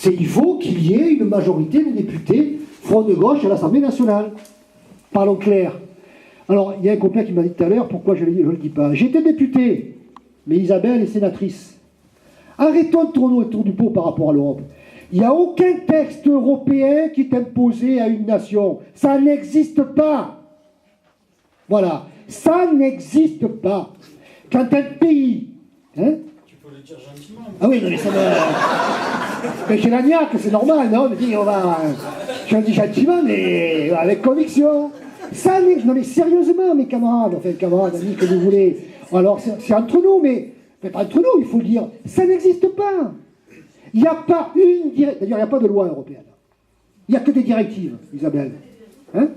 Il faut qu'il y ait une majorité de députés Front de gauche à l'Assemblée nationale. Parlons clair. Alors, il y a un copain qui m'a dit tout à l'heure, pourquoi je ne le dis pas. J'étais député, mais Isabelle est sénatrice. Arrêtons de tourner autour du pot par rapport à l'Europe. Il n'y a aucun texte européen qui est imposé à une nation. Ça n'existe pas. Voilà. Ça n'existe pas. Quand un pays... Hein, tu peux le dire gentiment. Ah oui, non, mais ça me... Mais chez l'agnac, c'est normal, non? On dit, on va... Je le dis gentiment, mais avec conviction. Ça n'existe... Non, mais sérieusement, mes camarades, enfin, camarades, amis, que vous voulez. Alors, c'est entre nous, mais... Pas entre nous, il faut le dire. Ça n'existe pas. Il n'y a pas une directive... D'ailleurs, il n'y a pas de loi européenne. Il n'y a que des directives, Isabelle. Hein?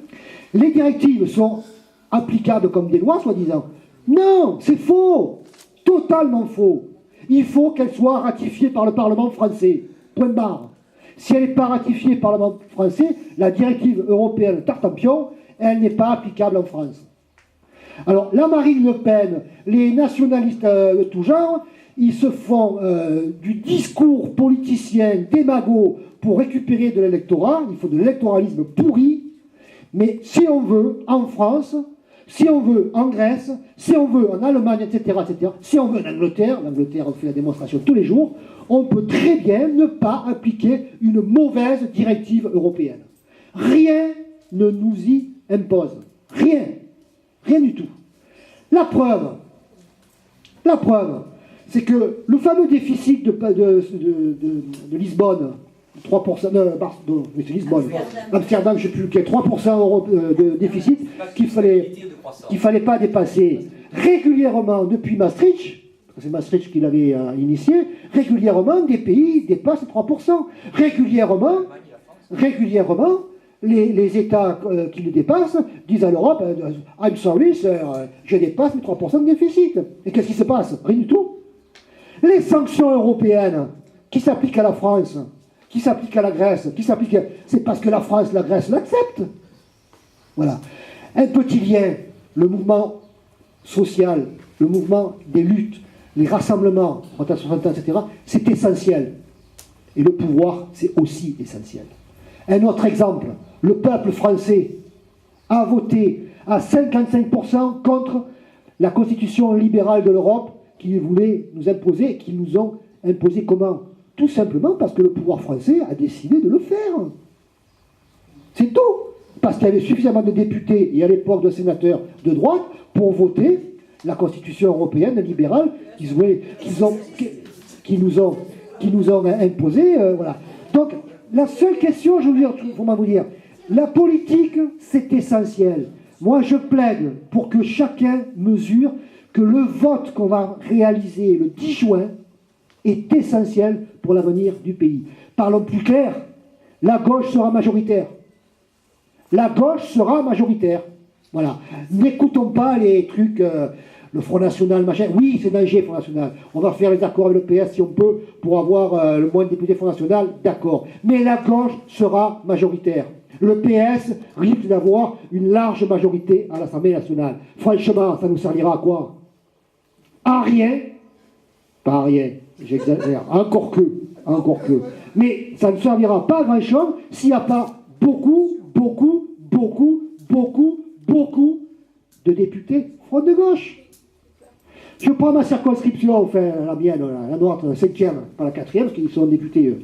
Les directives sont applicables comme des lois, soi-disant. Non, c'est faux. Totalement faux. Il faut qu'elle soit ratifiée par le Parlement français. Point barre. Si elle n'est pas ratifiée par le Parlement français, la directive européenne Tartampion, elle n'est pas applicable en France. Alors, la Marine Le Pen, les nationalistes de tout genre, ils se font du discours politicien démago pour récupérer de l'électorat. Il faut de l'électoralisme pourri. Mais si on veut, en France, si on veut en Grèce, si on veut en Allemagne, etc., si on veut en Angleterre, l'Angleterre fait la démonstration tous les jours, on peut très bien ne pas appliquer une mauvaise directive européenne. Rien ne nous y impose. Rien. Rien du tout. La preuve, c'est que le fameux déficit de Lisbonne, 3%, c'est Lisbonne, Amsterdam, je ne sais plus, qui est 3% de déficit, qu'il fallait pas dépasser régulièrement depuis Maastricht, c'est Maastricht qui l'avait initié, régulièrement des pays dépassent 3%. Régulièrement, les États qui le dépassent disent à l'Europe « I'm sorry, sir, je dépasse mes 3% de déficit ». Et qu'est-ce qui se passe? Rien du tout. Les sanctions européennes qui s'appliquent à la France, qui s'appliquent à la Grèce, c'est parce que la France, la Grèce l'acceptent. Voilà. Un petit lien, le mouvement social, le mouvement des luttes, les rassemblements, entre 60 ans, etc., c'est essentiel. Et le pouvoir, c'est aussi essentiel. Un autre exemple, le peuple français a voté à 55% contre la constitution libérale de l'Europe qui voulait nous imposer, et qui nous ont imposé comment? Tout simplement parce que le pouvoir français a décidé de le faire. C'est tout. Parce qu'il y avait suffisamment de députés et à l'époque de sénateurs de droite pour voter la constitution européenne libérale qui nous ont imposé. Voilà. Donc, la seule question, je veux dire, comment vous dire, la politique, c'est essentiel. Moi, je plaide pour que chacun mesure que le vote qu'on va réaliser le 10 juin est essentiel pour l'avenir du pays. Parlons plus clair, la gauche sera majoritaire. La gauche sera majoritaire. Voilà. N'écoutons pas les trucs, le Front National, machin. Oui, c'est danger, Front National. On va faire les accords avec le PS si on peut pour avoir le moins de députés Front National, d'accord. Mais la gauche sera majoritaire. Le PS risque d'avoir une large majorité à l'Assemblée nationale. Franchement, ça nous servira à quoi? À rien. Pas à rien, j'exagère. Encore que. Mais ça ne servira pas à grand-chose s'il n'y a pas beaucoup de députés Front de gauche. Je prends ma circonscription, enfin la mienne, la nôtre, la 5e, pas la 4e, parce qu'ils sont députés, eux.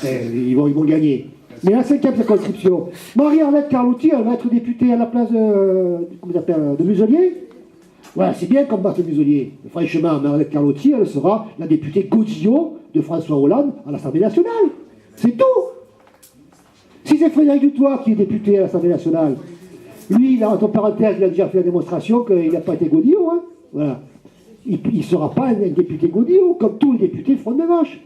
Ils vont gagner. Mais la 5e circonscription, Marie-Arlette Carlotti, elle va être députée à la place de Muselier. Voilà, c'est bien comme Marthe Muselier. Franchement, Marie-Arlette Carlotti, elle sera la députée Godillot de François Hollande à l'Assemblée nationale. C'est tout. Si c'est Frédéric Dutoit qui est député à l'Assemblée nationale, lui, entre parenthèses, il a déjà fait la démonstration qu'il n'a pas été Godillot. Hein. Voilà. Il ne sera pas un député Godillot, comme tous les députés Front de gauche.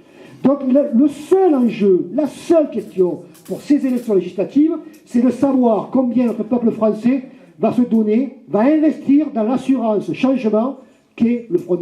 Donc le seul enjeu, la seule question pour ces élections législatives, c'est de savoir combien notre peuple français va se donner, va investir dans l'assurance changement qu'est le Front de gauche.